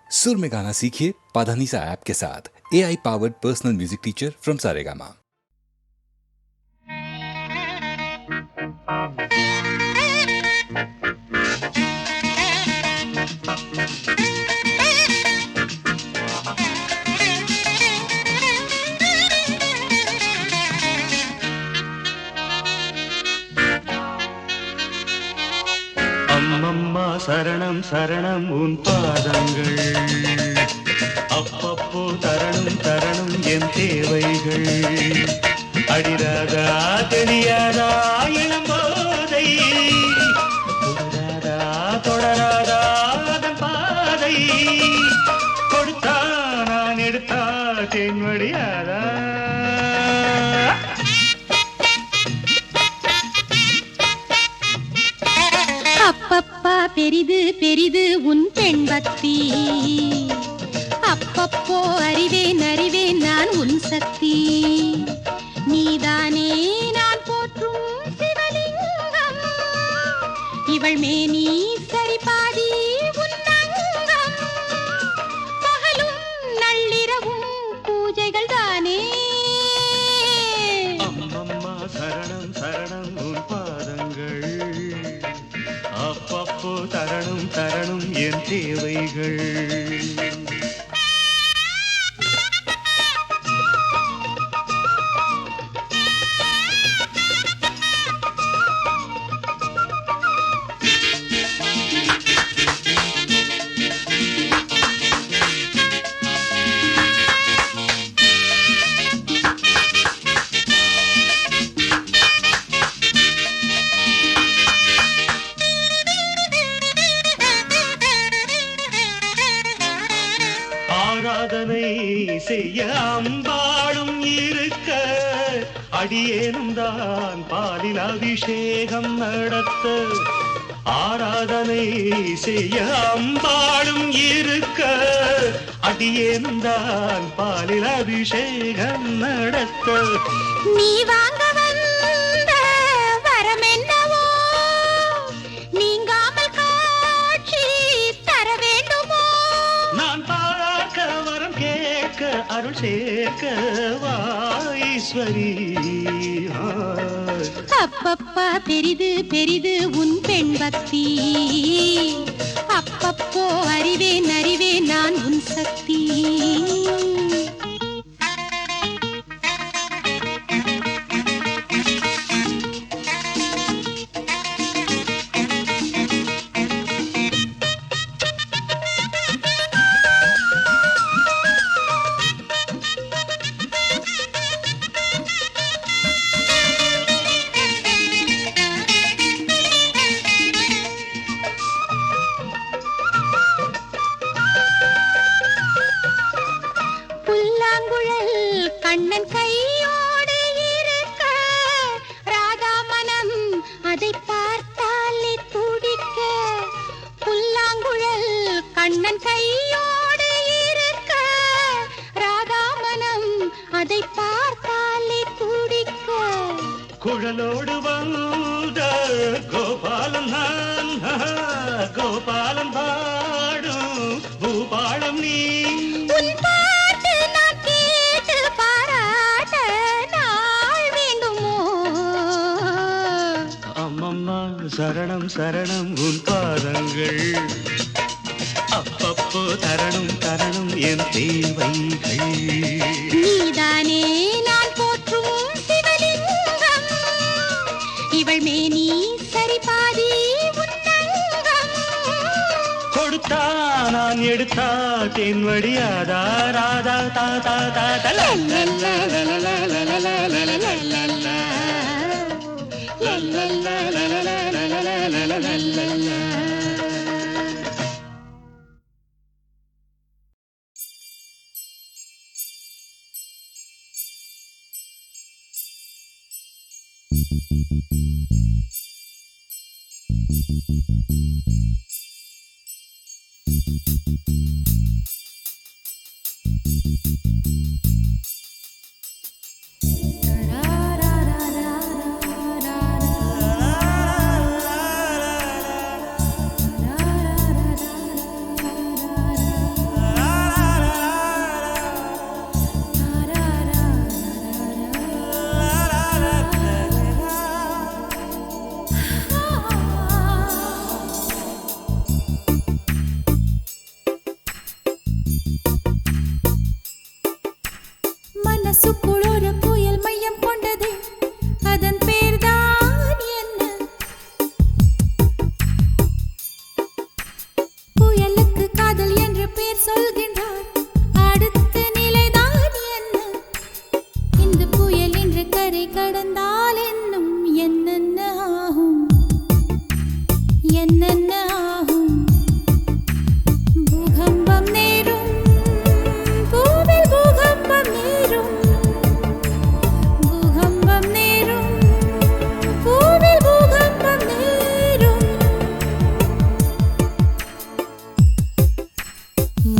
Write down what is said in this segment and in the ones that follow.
सुर में गाना सीखिए पाधानीसा ऐप के साथ। AI powered personal music teacher from Saregama. அம்மம்மா சரணம் சரணம் உன் பாதங்கள், அப்பப்போ தரணும் தரணும் என் தேவைகள். அடிராதா தெரியாதா இளம்போதை, தொடராதா தொடராதா அதன் பாதை. கொடுத்தா நான் எடுத்தா தேன்வடியாதா. அப்பப்பா பெரிது பெரிது உன் பெண் பக்தி, அப்பப்போ அறிவேன் அறிவேன் நான் உன் சக்தி. நீதானே நான் போற்றும் சிவலிங்கம், இவள் மேனி சரிபாதி உன் அங்கம். பகலும் நள்ளிரவும் பூஜைகள் தானே. அம்மம்மா சரணம் சரணம் உன் பாதங்கள், அப்பப்போ தரணும் தரணும் என் தேவைகள். ஆராதனை செய்ய அம்பாளும் இருக்க, அடியேனும் தான் பாலில் அபிஷேகம் நடத்த. ஆராதனை செய்ய அம்பாளும் இருக்க, அடியேனும் தான் பாலில் அபிஷேகம் நடத்த. நீ வாங்க வந்த வரம் என்னவோ, நீங்காமல் காட்சி தர வேண்டுமோ. நான் பார்க்க வரம் கேட்க அருள் சேர்க்க வாஈஸ்வரி. அப்பப்பா பெரிது பெரிது உன் பெண் பக்தி, அப்பப்போ அறிவேன் அறிவேன் நான் உன் சக்தி. புல்லாங்குழல் கண்ணன் கையோடு இருக்க, ராதா மனம் அதை பார்த்தாலே துடிக்க. புல்லாங்குழல் கண்ணன் கையோடு இருக்க, ராதா மனம் அதை பார்த்தாலே துடிக்க. குழலோடு வந்த கோபாலம் நான், கோபாலம் பாடும் பூபாலம் நீ. உன் பாட்டு நான் கேட்டு பாராட்ட நாள் வேண்டுமோ. அம்மம்மா சரணம் சரணம் உன் பாதங்கள், அப்பப்போ தரணும் தரணும் என் தேவைகள். நீதானே நான் போற்றும் சிவலிங்கம், இவள் மேனி சரிபாதி உன் அங்கம். கொடுத்தா நான் எடுத்தா தேன்வடியாதா. ராதா தா தா தா தா லா லா லா லா லா லா லா லா லா லா லா லா லா. லா லா லா லா லா லா லா லா லா லா லா லா. மனசுக்குள் ஒரு புயல் மையம் கொண்டது, அதன் பேர்தான் என்ன? புயலுக்கு காதல் என்று பேர் சொல்கின்றார், அடுத்த நிலைதான் என்ன? இந்த புயல் என்று கரை கடந்தால் இன்னும் என்னென்ன ஆகும், என்னென்ன ஆகும்? பூகம்பம் நேரும், பூவில் பூகம்பம் நேரும், பூகம்பம் நேரும், பூவில் பூகம்பம் நேரும்.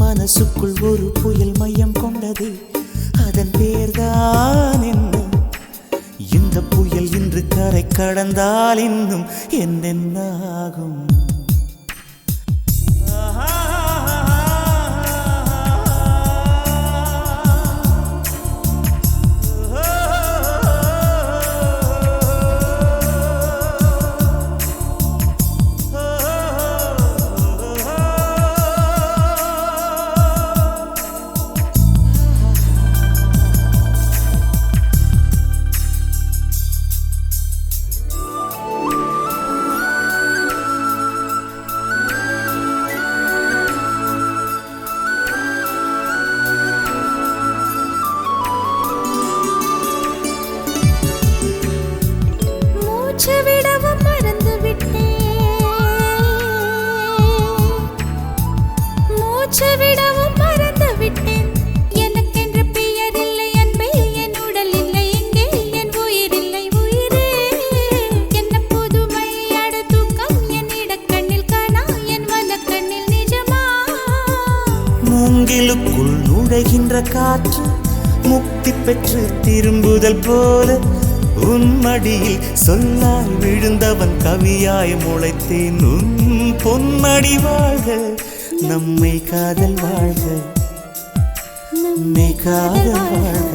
மனசுக்குள் ஒரு புயல் மையம் கொண்டது, அதன் பேர்தான் என்ன? இந்த புயல் இன்று கரை கடந்தால் இன்னும் என்னென்ன ஆகும்? மூச்சு விடவும் மறந்து விட்டேன், மூச்சு விடவும் மறந்து விட்டேன். எனக்கென்று பெயர் இல்லை அன்பே, என் உடல் இல்லை இங்கே, என் உயிர் இல்லை உயிரே. என்ன புதுமை அட தூக்கம், என் இடக்கண்ணில் காணா, என் வலக்கண்ணில் நிஜமா? மூங்கிலுக்குள் நுழைகின்ற காற்று முக்தி பெற்று திரும்புதல் போல, உன் மடியில் சொல்லாய் விழுந்தவன் கவியாய் முளைத்தேன். உன் பொன்மடி வாழ்க, நம்மை காதல் வாழ்க, நம்மை காதல் வாழ்க,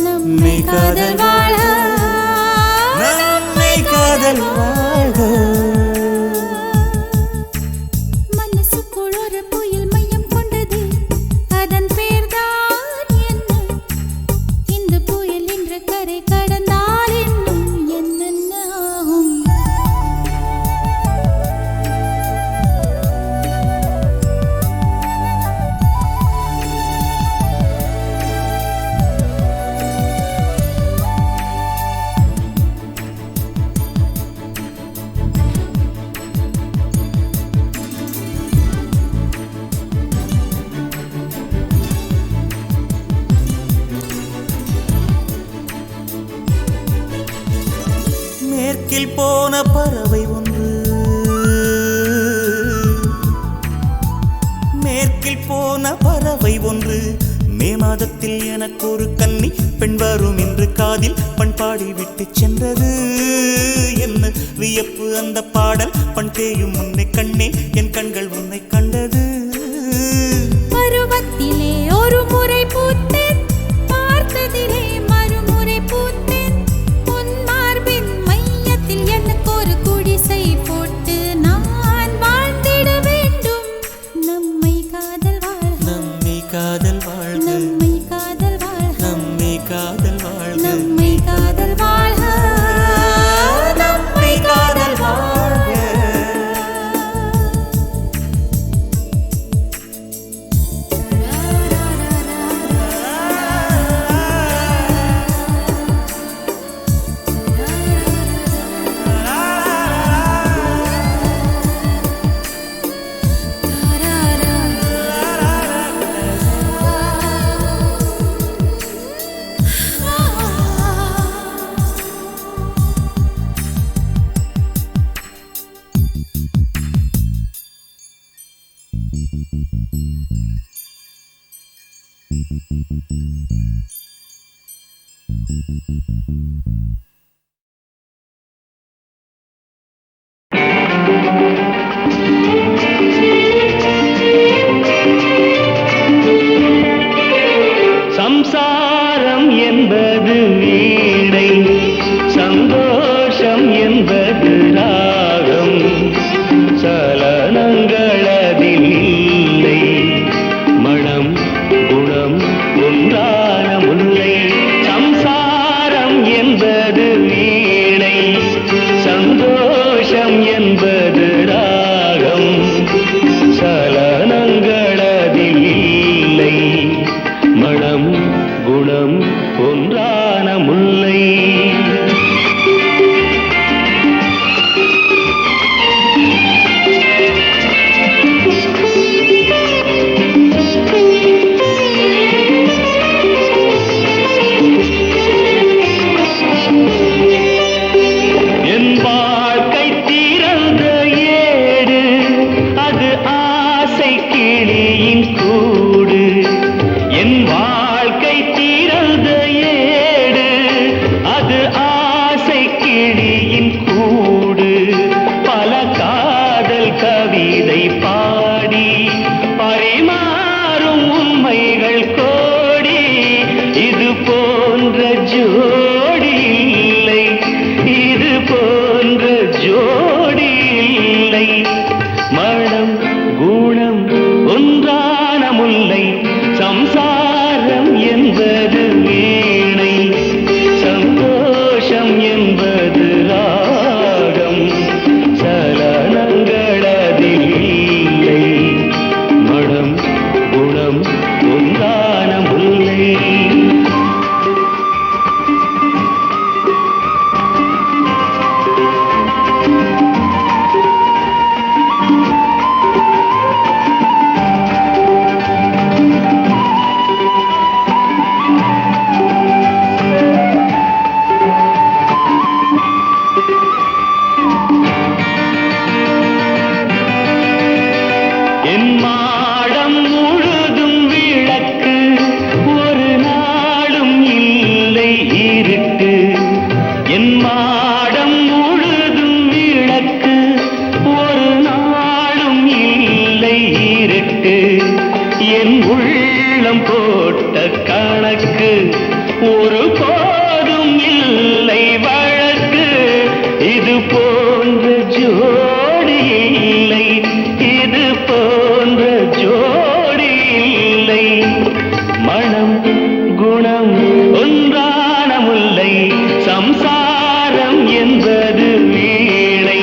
நம்மை காதல் வாழ, நம்மை காதல் வாழ்க. மனசுக்குள் ஒரு புயல் மையம் கொண்டது, அதன் பேர்தான் என்ன? இந்த புயல் என்ற கரை கடந்தால் இன்னும் என்னென்ன ஆகும்? மேற்கில் போன பறவை ஒன்று, மேற்கில் போன பறவை ஒன்று, மே மாதத்தில் எனக்கு ஒரு கன்னி பெண் வரும் என்று காதில் பண்பாடி விட்டு சென்றது. என்ன வியப்பு அந்த பாடல், பண் தேயும் உன்னை கண்ணே, என் கண்கள் உன்னை கண்டது. பருவத்திலே ஒரு முறை பூத்தேன், பார்த்ததிலே மறுமுறை பூத்தேன். உன் மார்பின் மையத்தில் எனக்கு ஒரு குடிசை போட்டு நான் வாழ்ந்திட வேண்டும். நம்மை காதல் வாழ்க, நம்மை காதல் வாழ்க, நம்மை காதல் வாழ்க, நம்மை காதல் வாழ்க, நம்மை காதல் வாழ்க, நம்மை காதல் வாழ்க. சம்சாரம் என்பது வீணை, சந்தோஷம் என்பது ராகம், சலனங்கள் அதில் இல்லை, மனம் குணம் ஒன்றான தெய்வம் போட்ட கணக்கு ஒரு போதும் இல்லை வழக்கு இது போன்ற ஜோடி இல்லை இது போன்ற ஜோடி இல்லை மனம் குணம் ஒன்றான முல்லை சம்சாரம் என்பது வீணை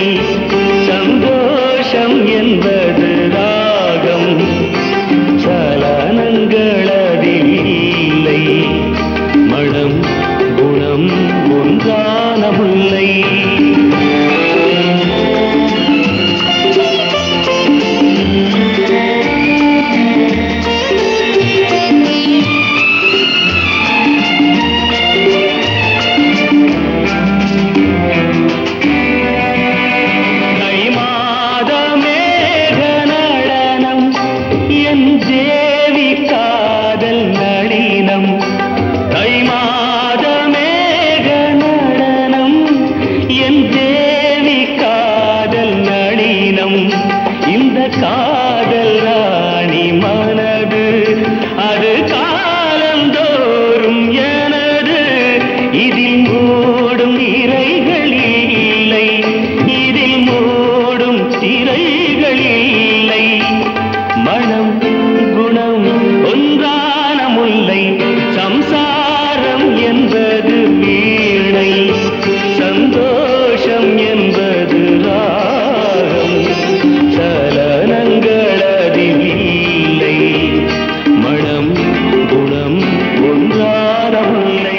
சந்தோஷம் என்பது ராகம் சலனங்களதில் இல்லை மனம் குணம் ஒன்றான முல்லை காதல் ராணி மனது அது காலந்தோறும் எனது இதில் மூடும் திரைகள் இல்லை இதில் மூடும் திரைகள் இல்லை மனம் குணம் ஒன்றான முல்லை சம்சாரம் என்பது வீணை சந்தோஷம் என்பது ராகம் சலனங்களதில் இல்லை மனம் குணம் ஒன்றான முல்லை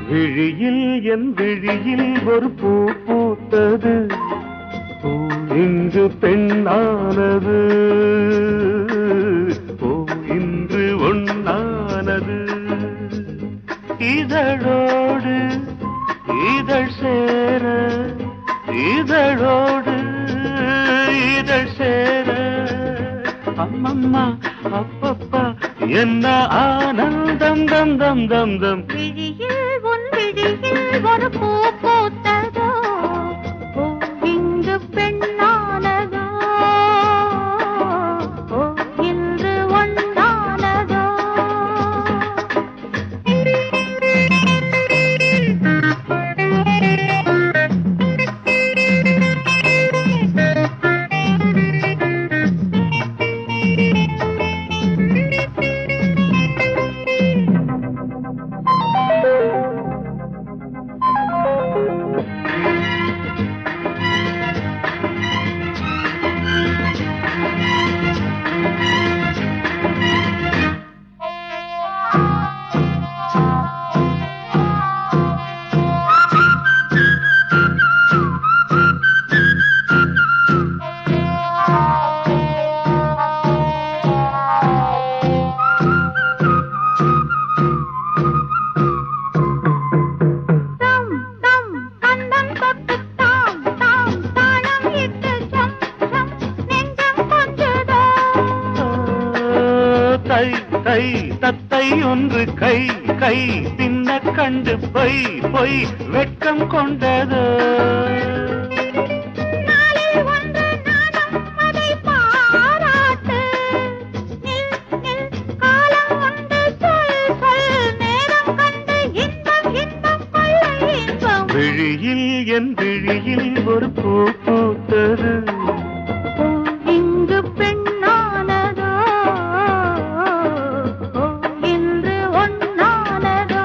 விழியில் என் விழியில் ஒரு பூ பூத்தது பூ இன்று பெண்ணானது பூ இன்று ஒண்ணானது இதழோடு இதழ் சேர இதழோடு இதழ் சேர அம்மம்மா அப்பப்பா என்ன ஆனந்தம் தம் தம் தம் தம் விழியில் உன் விழியில் ஒரு பூ பூத்ததோ பூ இங்கு பெண்ணானதோ பூ இன்று ஒன்றானதோ தை தத்தை ஒன்று கை கை தின்ன கண்டு பொய் பொய் வெட்கம் கொண்டது விழியில் என் விழியில் ஒரு பூ பூத்தது இங்கு பெண்ணானதோ இன்று ஒன்னானதோ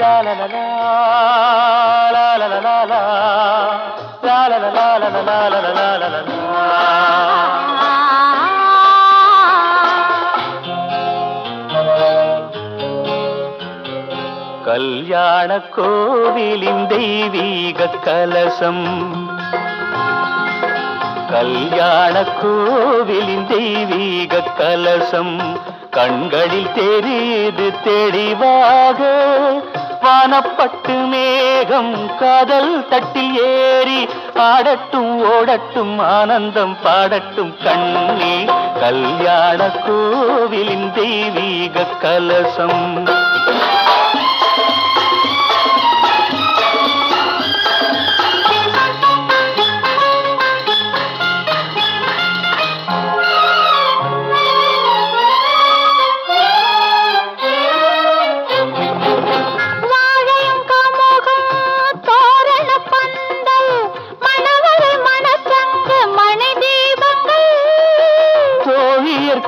லா லா லா லா லா லா லா லா லா லா லா லா லா லா லா லா லா லா லா. கல்யாண கோவிலின் தெய்வீக கலசம், கல்யாண கோவிலின் தெய்வீக கலசம் கண்களில் தெரியுது தெளிவாக. வானப்பட்டு மேகம் காதல் தட்டில் ஏறி ஆடட்டும் ஓடட்டும் ஆனந்தம் பாடட்டும் கண்ணே. கல்யாண கோவிலின் தெய்வீக கலசம்.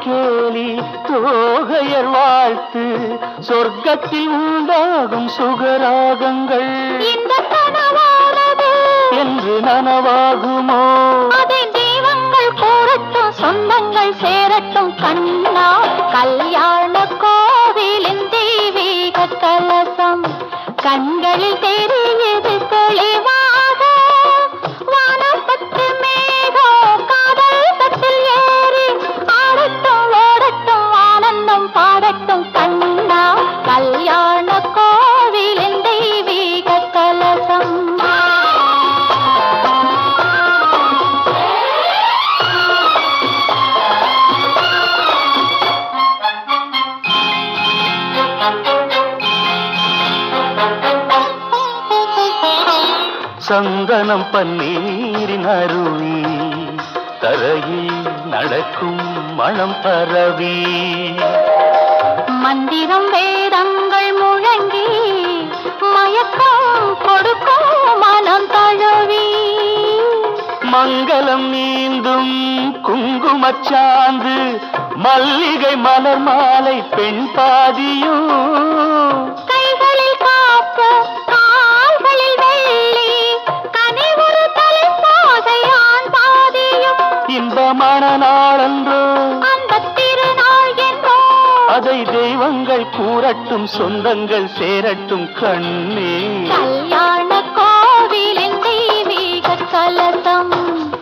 கேலி தோகையர் வாழ்த்து சொர்க்கத்தில் உண்டாகும் சுகராகங்கள் இந்த கனவானது என்று நனவாகுமோ? அதை தெய்வங்கள் கூறட்டும் சொந்தங்கள் சேரட்டும் கண்ணா. கல்யாண கோவிலின் தெய்வீக கலசம் கண்களில் தெரியுது தெளிவாக. வானப்பட்டு மேகம் காதல் தட்டில் ஏறி ஆடட்டும் ஓடட்டும் ஆனந்தம் பாடட்டும் கண்ணா. கல்யாண கோவிலின் தெய்வீக கலசம். சந்தனம் பன்னீரின் அருவி தரையில் நடக்கும் மனம் பரவி. மந்திரம் வேதங்கள் முழங்கி மயக்கம் கொடுக்கும் மனம் தழுவி. மங்களம் நீந்தும் குங்குமச்சாந்து மல்லிகை மலர் மாலை பெண் பாதியும். கைகளில் காப்பு கால்களில் வெள்ளி கனிவுறு தலை பாதையான் பாதியும். இன்பமான நாளன்றோ அந்த திருநாள் என்றோ அதை தெய்வங்கள் கூறட்டும் சொந்தங்கள் சேரட்டும் கண்ணே. கல்யாண கோவிலின் தெய்வீக கலசம்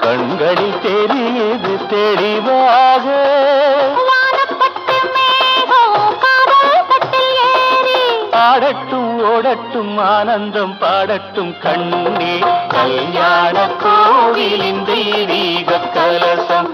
கண்களில் தெரியுது தெளிவாக. வானப்பட்டு மேகம் காதல் தட்டில் ஏறி ஆடட்டும் ஓடட்டும் ஆனந்தம் பாடட்டும் கண்ணே. கல்யாண கோவிலின் தெய்வீக கலசம்